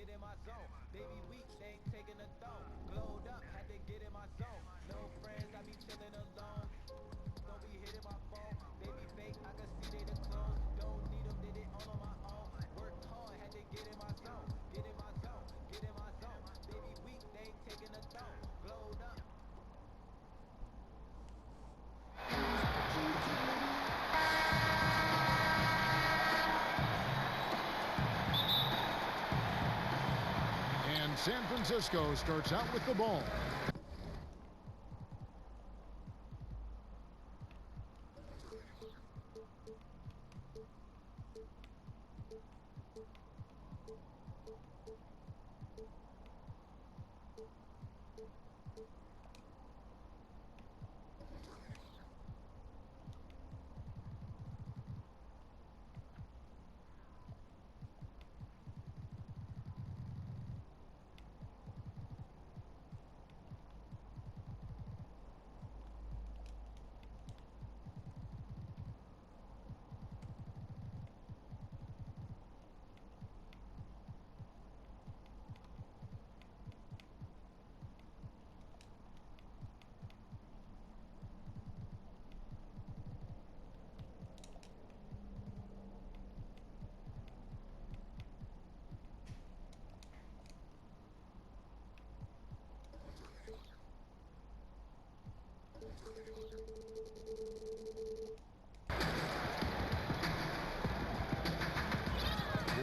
get in my zone. Baby weak, they ain't taking a throw. Glowed up, had to get in my zone. No friends, I be chilling alone. Don't be hitting my phone. They be fake, I can see they the clones. Don't need them, did it all on my own. Worked hard, had to get in my zone. Get in my zone, get in my zone. Baby weak, they ain't taking a throw. Glowed up. And San Francisco starts out with the ball.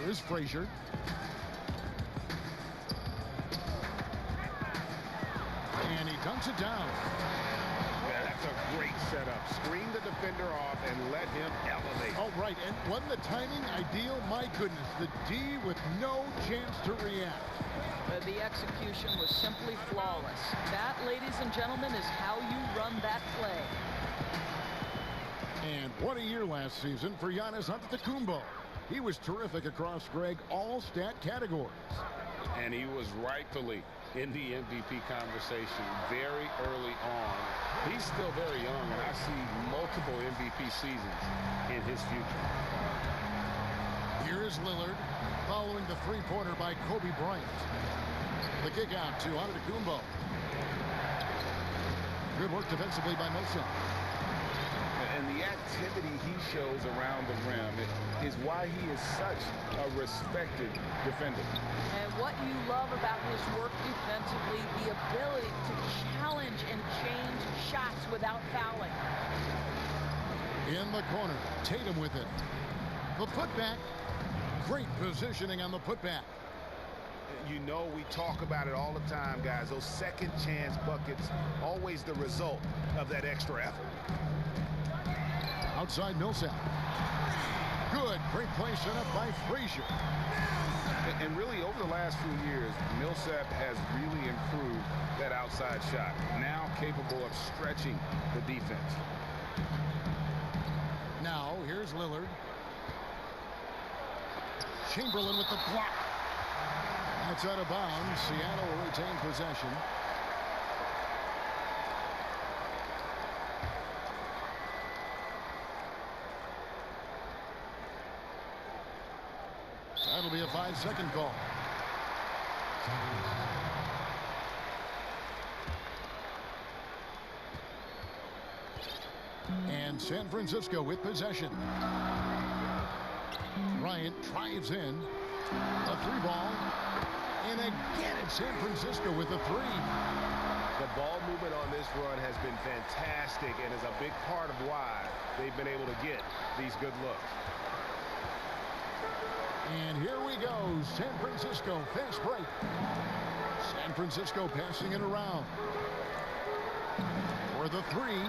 Here's Frazier. And he dunks it down. Yeah, that's a great setup. Screen the defender off and let him elevate. Oh, right. And wasn't the timing ideal? My goodness, the D with no chance to react. The execution was simply flawless. That, ladies and gentlemen, is how you run that play. And what a year last season for Giannis Antetokounmpo. He was terrific across, Greg, all stat categories. And he was rightfully in the MVP conversation very early on. He's still very young, and I see multiple MVP seasons in his future. Here is Lillard following the three-pointer by Kobe Bryant. The kick out to Antetokounmpo. Good work defensively by Millsap. And the activity he shows around the rim is why he is such a respected defender. And what you love about his work defensively, the ability to challenge and change shots without fouling. In the corner, Tatum with it. The putback. Great positioning on the putback. You know, we talk about it all the time, guys. Those second chance buckets, always the result of that extra effort. Outside Millsap. Good. Great play set up by Frazier. And really, over the last few years, Millsap has really improved that outside shot. Now capable of stretching the defense. Now, here's Lillard. Chamberlain with the block. That's out of bounds. Seattle will retain possession. That'll be a 5-second call. And San Francisco with possession. Bryant drives in. A three ball. And again, it's San Francisco with a three. The ball movement on this run has been fantastic and is a big part of why they've been able to get these good looks. And here we go. San Francisco fast break. San Francisco passing it around. For the three.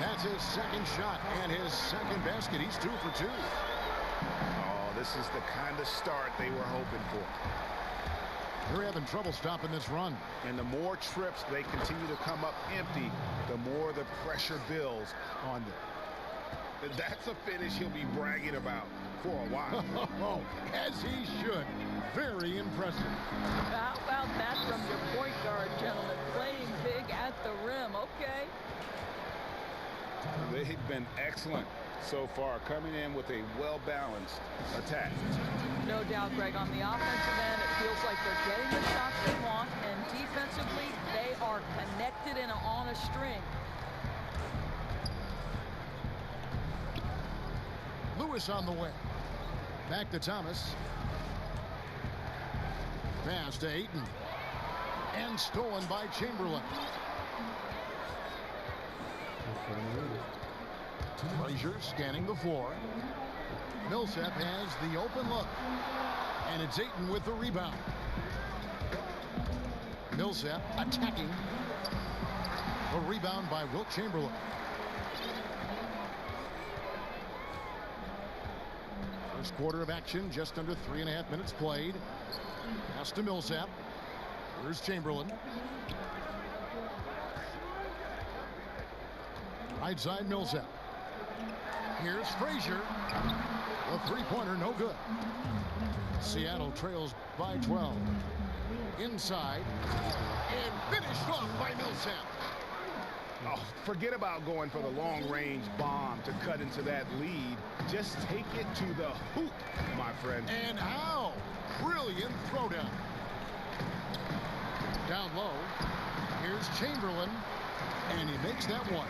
That's his second shot and his second basket. He's 2 for 2. Oh, this is the kind of start they were hoping for. They're having trouble stopping this run. And the more trips they continue to come up empty, the more the pressure builds on them. That's a finish he'll be bragging about for a while. As he should. Very impressive. How about that from your point guard, gentlemen? Playing big at the rim. Okay. They've been excellent so far, coming in with a well-balanced attack. No doubt, Greg. On the offensive end, it feels like they're getting the shots they want, and defensively, they are connected and on a string. Lewis on the wing. Back to Thomas. Pass to Ayton. And stolen by Chamberlain. Frazier scanning the floor. Millsap has the open look. And it's Ayton with the rebound. Millsap attacking. A rebound by Wilt Chamberlain. First quarter of action, just under 3.5 minutes played. Pass to Millsap. Here's Chamberlain. Right side Millsap. Here's Frazier. A three-pointer, no good. Seattle trails by 12. Inside. And finished off by Millsap. Oh, forget about going for the long-range bomb to cut into that lead. Just take it to the hoop, my friend. And how? Brilliant throwdown. Down low. Here's Chamberlain. And he makes that one.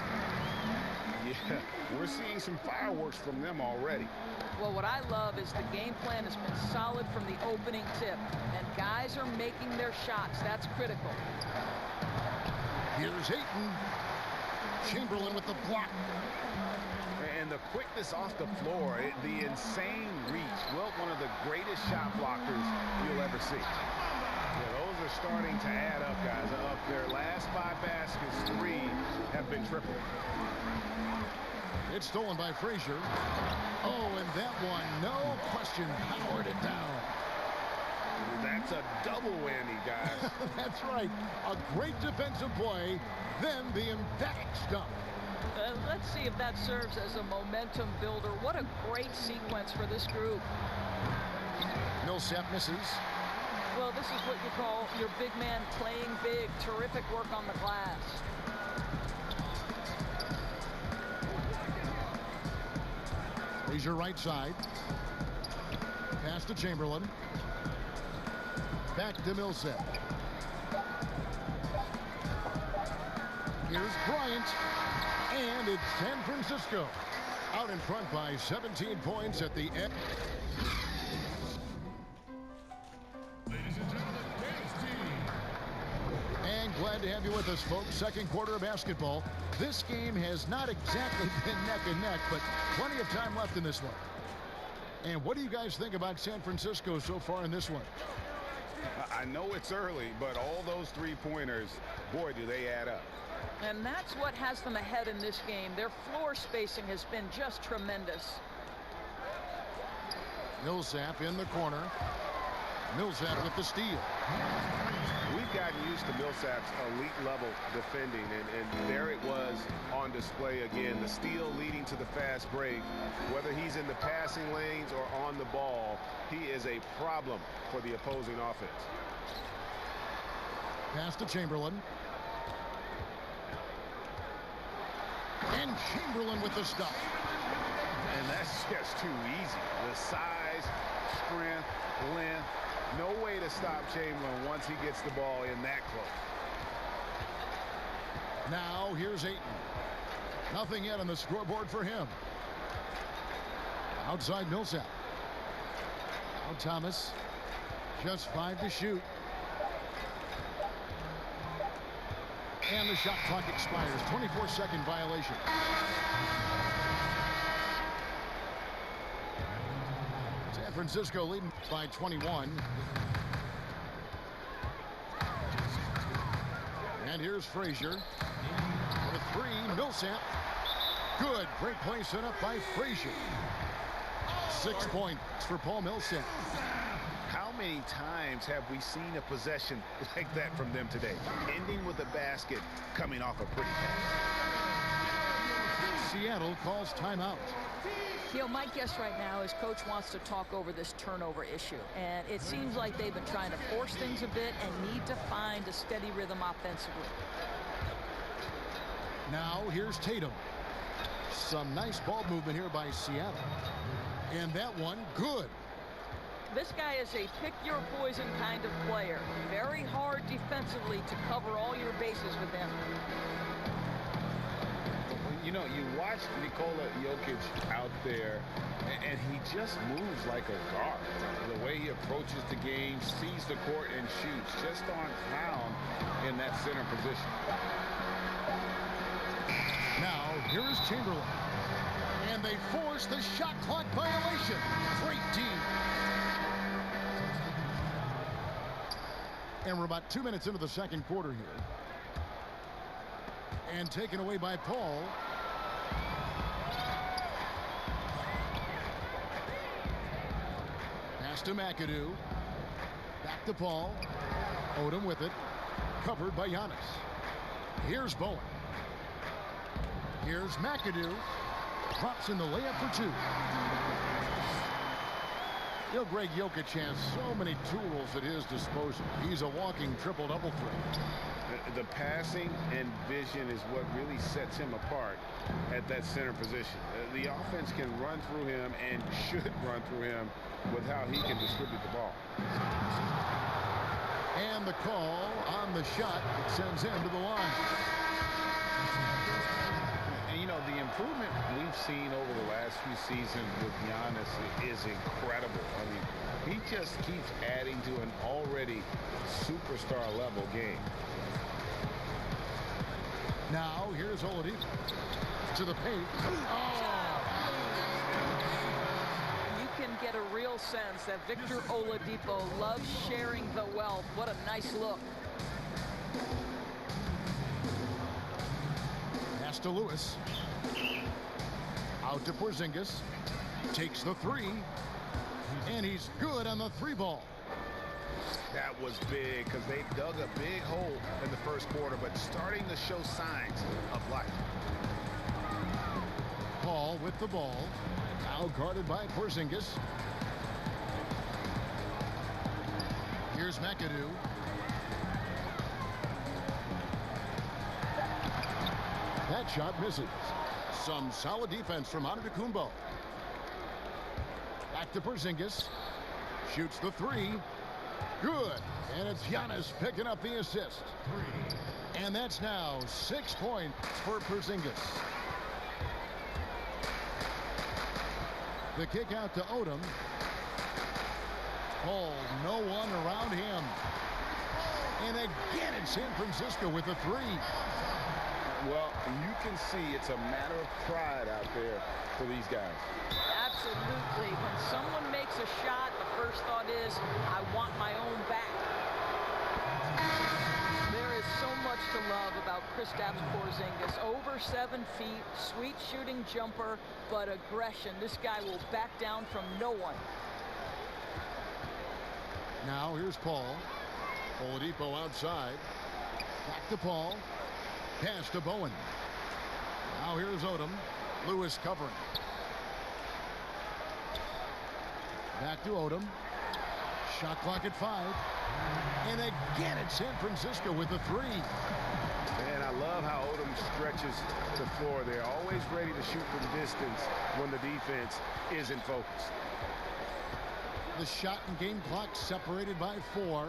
Yeah, we're seeing some fireworks from them already. Well, what I love is the game plan has been solid from the opening tip. And guys are making their shots. That's critical. Here's Ayton. Chamberlain with the block. And the quickness off the floor, the insane reach. Wilt, one of the greatest shot blockers you'll ever see. Yeah, those are starting to add up, guys. Up their last 5 baskets, 3 have been triple. It's stolen by Frazier. Oh, and that one, no question, powered it down. That's a double whammy, guys. That's right. A great defensive play, then the emphatic stop. Let's see if that serves as a momentum builder. What a great sequence for this group. Millsap misses. Well, this is what you call your big man playing big. Terrific work on the glass. Frazier right side. Pass to Chamberlain. Back to Millsap. Here's Bryant. And it's San Francisco out in front by 17 points at the end. Ladies and gentlemen, Kings team. And glad to have you with us, folks. Second quarter of basketball. This game has not exactly been neck and neck, but plenty of time left in this one. And what do you guys think about San Francisco so far in this one? I know it's early, but all those three-pointers, boy, do they add up. And that's what has them ahead in this game. Their floor spacing has been just tremendous. Millsap in the corner. Millsap with the steal. We've gotten used to Millsap's elite level defending, and there it was on display again. The steal leading to the fast break. Whether he's in the passing lanes or on the ball, he is a problem for the opposing offense. Pass to Chamberlain. And Chamberlain with the stop. And that's just too easy. The size, strength, length. No way to stop Chamberlain once he gets the ball in that close. Now here's Ayton. Nothing yet on the scoreboard for him. Outside Millsap. Now Thomas. Just 5 to shoot. And the shot clock expires. 24-second violation. San Francisco leading by 21. And here's Frazier. For 3, Millsap. Good. Great play set up by Frazier. 6 points for Paul Millsap. How many times have we seen a possession like that from them today? Ending with a basket, coming off a pretty pass. Seattle calls timeout. You know, my guess right now is Coach wants to talk over this turnover issue. And it seems like they've been trying to force things a bit and need to find a steady rhythm offensively. Now here's Tatum. Some nice ball movement here by Seattle. And that one, good. This guy is a pick-your-poison kind of player. Very hard defensively to cover all your bases with him. You know, you watch Nikola Jokic out there, and he just moves like a guard. The way he approaches the game, sees the court, and shoots just on pound in that center position. Now, here is Chamberlain. And they force the shot clock violation. Great team. And we're about 2 minutes into the second quarter here. And taken away by Paul. Pass to McAdoo. Back to Paul. Odom with it. Covered by Giannis. Here's Bowen. Here's McAdoo. Drops in the layup for two. You know, Greg Jokic has so many tools at his disposal. He's a walking triple-double threat. The passing and vision is what really sets him apart at that center position. The offense can run through him and should run through him with how he can distribute the ball. And the call on the shot sends him to the line. And, you know, the improvement we've seen over the last few seasons with Giannis is incredible. I mean, he just keeps adding to an already superstar-level game. Now, here's Oladipo. To the paint. Oh! You can get a real sense that Victor Oladipo loves sharing the wealth. What a nice look. Pass to Lewis. Out to Porzingis. Takes the three. And he's good on the three ball. That was big because they dug a big hole in the first quarter, but starting to show signs of life. Paul with the ball. Now guarded by Porzingis. Here's McAdoo. That shot misses. Some solid defense from Antetokounmpo. Back to Porzingis. Shoots the three. Good. And it's Giannis picking up the assist. And that's now 6 points for Porzingis. The kick out to Odom. Oh, no one around him. And again it's San Francisco with a three. Well, you can see it's a matter of pride out there for these guys. Absolutely. When someone makes a shot, the first thought is, I want my own back. There is so much to love about Kristaps Porzingis. Over 7 feet, sweet shooting jumper, but aggression. This guy will back down from no one. Now here's Paul. Oladipo outside. Back to Paul. Pass to Bowen. Now here's Odom. Lewis covering. Back to Odom. Shot clock at 5. And again it's San Francisco with the three. And I love how Odom stretches the floor. They're always ready to shoot from distance when the defense isn't focused. The shot and game clock separated by 4.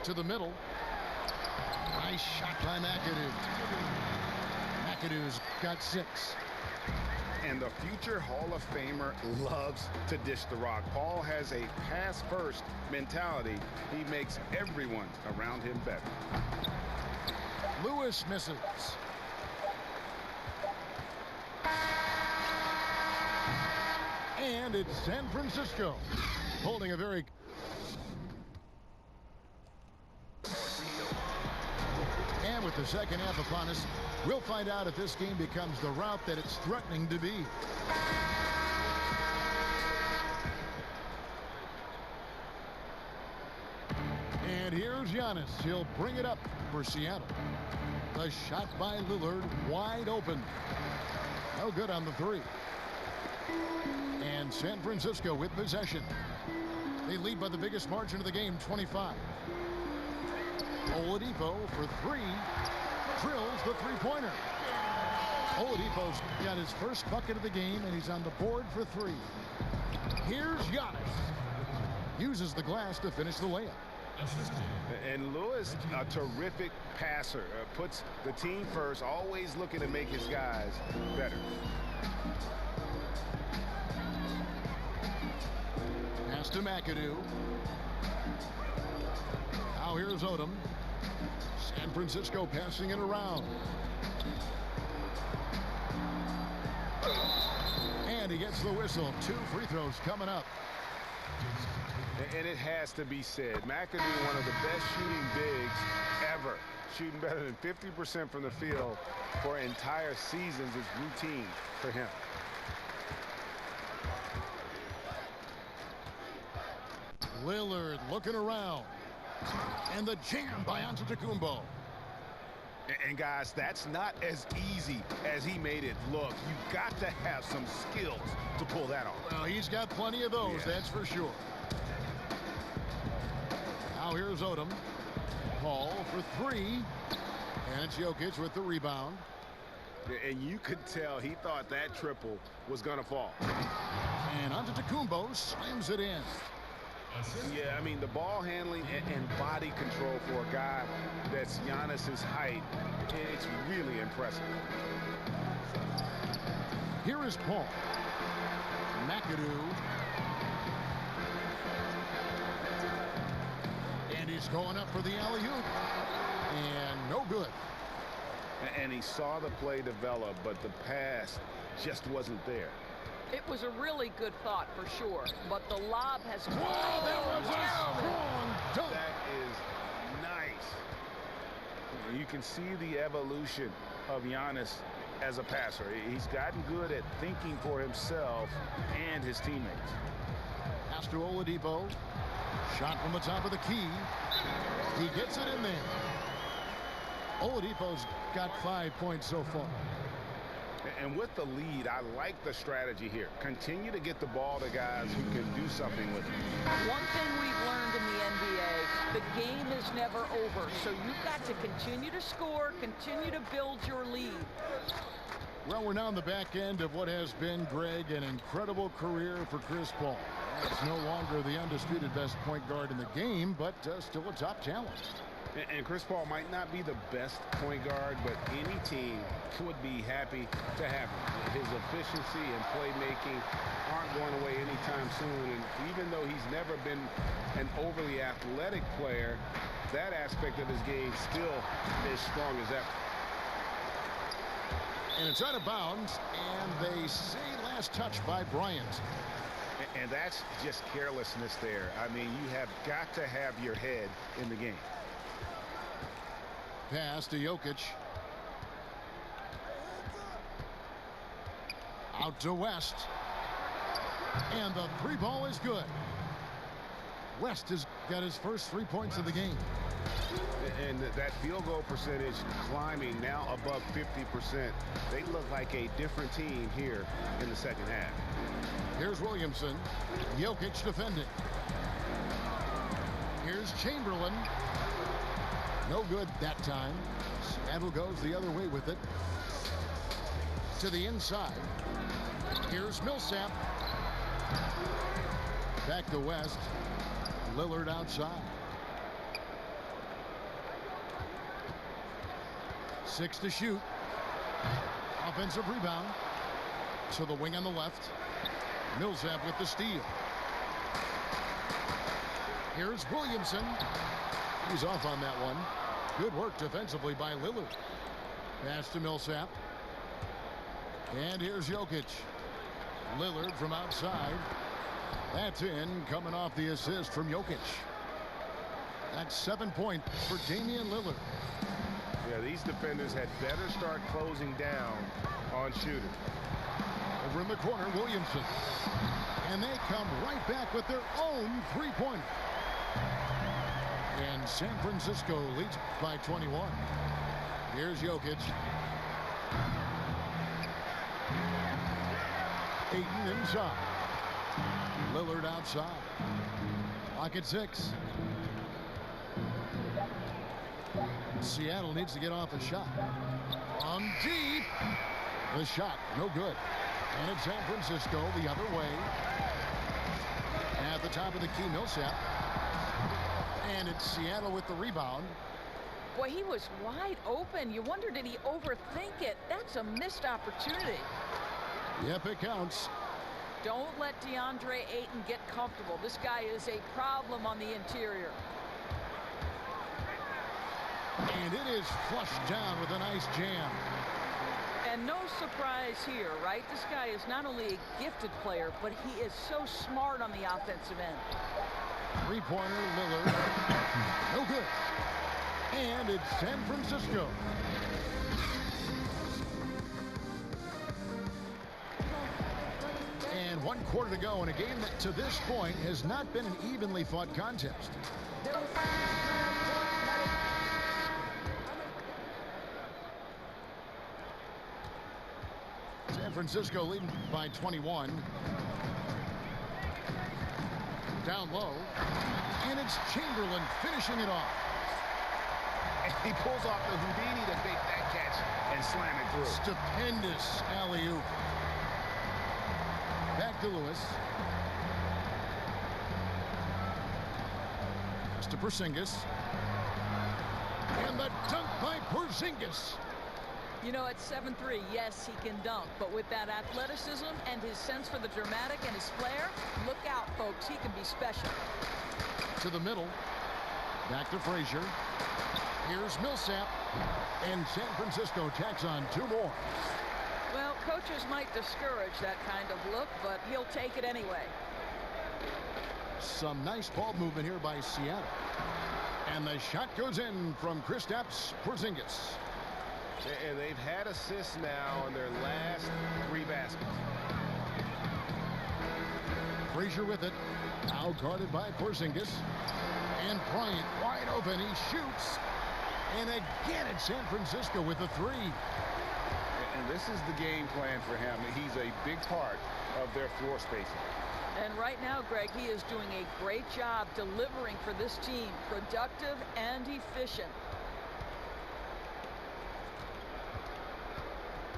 To the middle. Nice shot by McAdoo. McAdoo's got 6. And the future Hall of Famer loves to dish the rock. Paul has a pass-first mentality. He makes everyone around him better. Lewis misses. And it's San Francisco holding a very... And with the second half upon us, we'll find out if this game becomes the route that it's threatening to be. And here's Giannis. He'll bring it up for Seattle. The shot by Lillard wide open. No good on the three. And San Francisco with possession. They lead by the biggest margin of the game, 25. Oladipo for 3. drills the three-pointer. Oladipo's got his first bucket of the game, and he's on the board for three. Here's Giannis. Uses the glass to finish the layup. And Lewis, a terrific passer, puts the team first, always looking to make his guys better. Pass to McAdoo. Now here's Odom. San Francisco passing it around. And he gets the whistle. 2 free throws coming up. And it has to be said, McAdoo, one of the best shooting bigs ever. Shooting better than 50% from the field for entire seasons is routine for him. Lillard looking around. And the jam by Antetokounmpo. And guys, that's not as easy as he made it look. You've got to have some skills to pull that off. Well, he's got plenty of those, that's for sure. Now here's Odom. Paul for 3. And it's Jokic with the rebound. And you could tell he thought that triple was going to fall. And Antetokounmpo slams it in. Yeah, I mean, the ball handling and body control for a guy that's Giannis's height, it's really impressive. Here is Paul. McAdoo. And he's going up for the alley-oop. And no good. And he saw the play develop, but the pass just wasn't there. It was a really good thought for sure, but the lob has... Whoa, that was a strong dunk. That is nice. You can see the evolution of Giannis as a passer. He's gotten good at thinking for himself and his teammates. Pass to Oladipo. Shot from the top of the key. He gets it in there. Oladipo's got 5 points so far. And with the lead, I like the strategy here. Continue to get the ball to guys who can do something with it. One thing we've learned in the NBA, the game is never over. So you've got to continue to score, continue to build your lead. Well, we're now on the back end of what has been, Greg, an incredible career for Chris Paul. It's no longer the undisputed best point guard in the game, but still a top talent. And Chris Paul might not be the best point guard, but any team would be happy to have him. His efficiency and playmaking aren't going away anytime soon. And even though he's never been an overly athletic player, that aspect of his game still is strong as ever. And it's out of bounds, and they say last touch by Bryant. And that's just carelessness there. I mean, you have got to have your head in the game. Pass to Jokic. Out to West. And the 3 ball is good. West has got his first 3 points of the game. And that field goal percentage climbing now above 50%. They look like a different team here in the second half. Here's Williamson. Jokic defending. Here's Chamberlain. No good that time. Seattle goes the other way with it. To the inside. Here's Millsap. Back to West. Lillard outside. 6 to shoot. Offensive rebound. To the wing on the left. Millsap with the steal. Here's Williamson. He's off on that one. Good work defensively by Lillard. Pass to Millsap. And here's Jokic. Lillard from outside. That's in, coming off the assist from Jokic. That's 7 points for Damian Lillard. Yeah, these defenders had better start closing down on shooters. Over in the corner, Williamson. And they come right back with their own 3-pointer. And San Francisco leads by 21. Here's Jokic. Ayton inside. Lillard outside. Clock at 6. Seattle needs to get off a shot. From deep. The shot, no good. And it's San Francisco the other way. At the top of the key, Millsap. And it's Seattle with the rebound. Boy, he was wide open. You wonder, did he overthink it? That's a missed opportunity. Yep, it counts. Don't let DeAndre Ayton get comfortable. This guy is a problem on the interior. And it is flushed down with a nice jam. And no surprise here, right? This guy is not only a gifted player, but he is so smart on the offensive end. Three-pointer, Lillard. No good. And it's San Francisco. And 1 quarter to go in a game that to this point has not been an evenly fought contest. San Francisco leading by 21. Down low. And it's Chamberlain finishing it off. And he pulls off the Houdini to make that catch and slam it through. Stupendous alley-oop. Back to Lewis. Pass to Porzingis. And the dunk by Porzingis. You know, at 7'3", yes, he can dunk, but with that athleticism and his sense for the dramatic and his flair, look out, folks. He can be special. To the middle. Back to Frazier. Here's Millsap. And San Francisco tacks on 2 more. Well, coaches might discourage that kind of look, but he'll take it anyway. Some nice ball movement here by Seattle. And the shot goes in from Kristaps Porzingis. And they've had assists now on their last 3 baskets. Frazier with it. Now guarded by Porzingis. And Bryant wide open. He shoots. And again it's San Francisco with a 3. And this is the game plan for him. He's a big part of their floor spacing. And right now, Greg, he is doing a great job delivering for this team. Productive and efficient.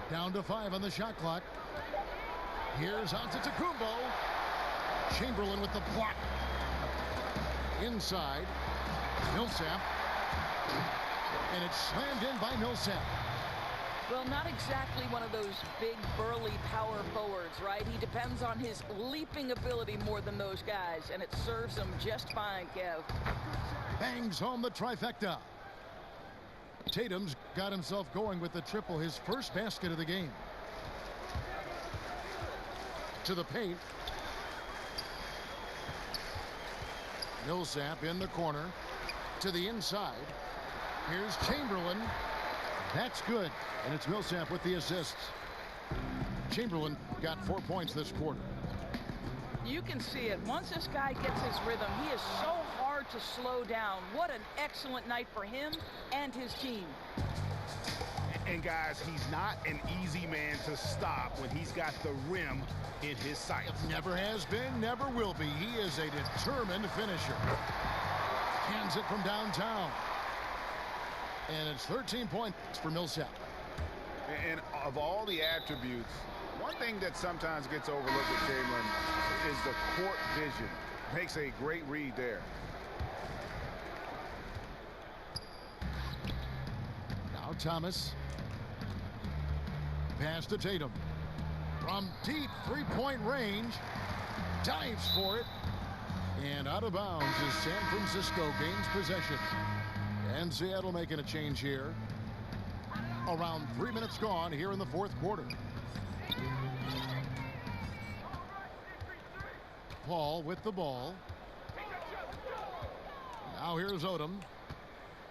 Down to 5 on the shot clock. Here's Antetokounmpo. Chamberlain with the block. Inside. Millsap. And it's slammed in by Millsap. Well, not exactly one of those big, burly power forwards, right? He depends on his leaping ability more than those guys, and it serves him just fine, Kev. Bangs home the trifecta. Tatum's got himself going with the triple, his first basket of the game. To the paint. Millsap in the corner. To the inside. Here's Chamberlain. That's good. And it's Millsap with the assists. Chamberlain got 4 points this quarter. You can see it. Once this guy gets his rhythm, he is so hard to slow down. What an excellent night for him and his team. And guys, he's not an easy man to stop when he's got the rim in his sights. Never has been, never will be. He is a determined finisher. Hands it from downtown. And it's 13 points for Millsap. And of all the attributes, one thing that sometimes gets overlooked with Chamberlain is the court vision. Makes a great read there. Now Thomas. Pass to Tatum. From deep three-point range. Dives for it. And out of bounds as San Francisco gains possession. And Seattle making a change here. Around 3 minutes gone here in the 4th quarter. Paul with the ball. Now here's Odom.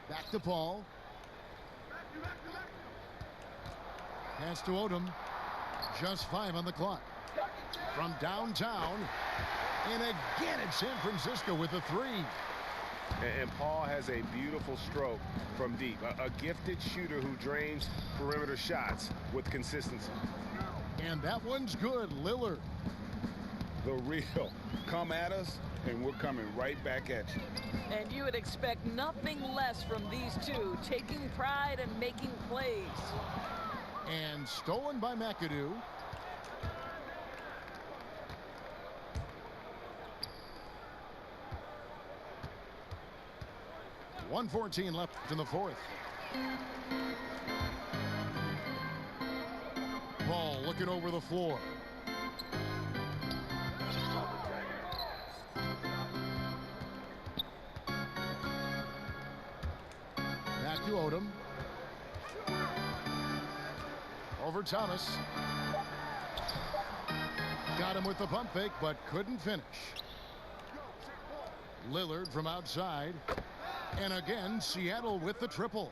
Back to Paul. Pass to Odom. Just 5 on the clock. From downtown. And again it's San Francisco with a 3. And Paul has a beautiful stroke from deep. A gifted shooter who drains perimeter shots with consistency. And that one's good. Lillard. the real. Come at us, and we're coming right back at you. And you would expect nothing less from these two, taking pride and making plays. And stolen by McAdoo. .114 left in the fourth. Ball looking over the floor. Back to Odom. Over Thomas. Got him with the pump fake, but couldn't finish. Lillard from outside. And again, Seattle with the triple.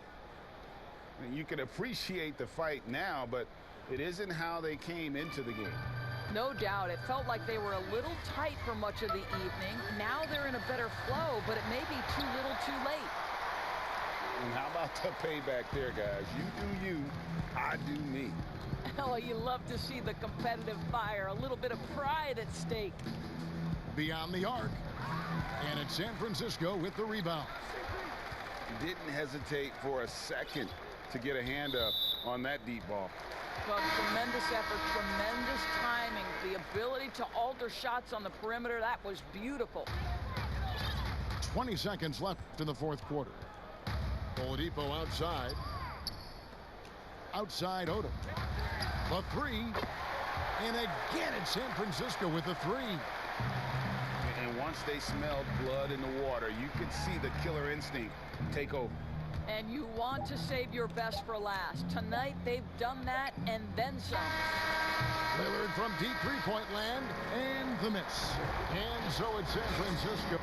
And you can appreciate the fight now, but it isn't how they came into the game. No doubt. It felt like they were a little tight for much of the evening. Now they're in a better flow, but it may be too little too late. And how about the payback there, guys? You do you, I do me. Oh, you love to see the competitive fire. A little bit of pride at stake. Beyond the arc. And it's San Francisco with the rebound. Didn't hesitate for a second to get a hand up on that deep ball. Well, tremendous effort, tremendous timing. The ability to alter shots on the perimeter, that was beautiful. 20 seconds left in the fourth quarter. Oladipo outside. Outside Odom. The three. And again, it's San Francisco with the three. And once they smelled blood in the water, you could see the killer instinct take over. And you want to save your best for last. Tonight, they've done that and then some. Lillard from deep three-point land, and the miss. And so it's San Francisco.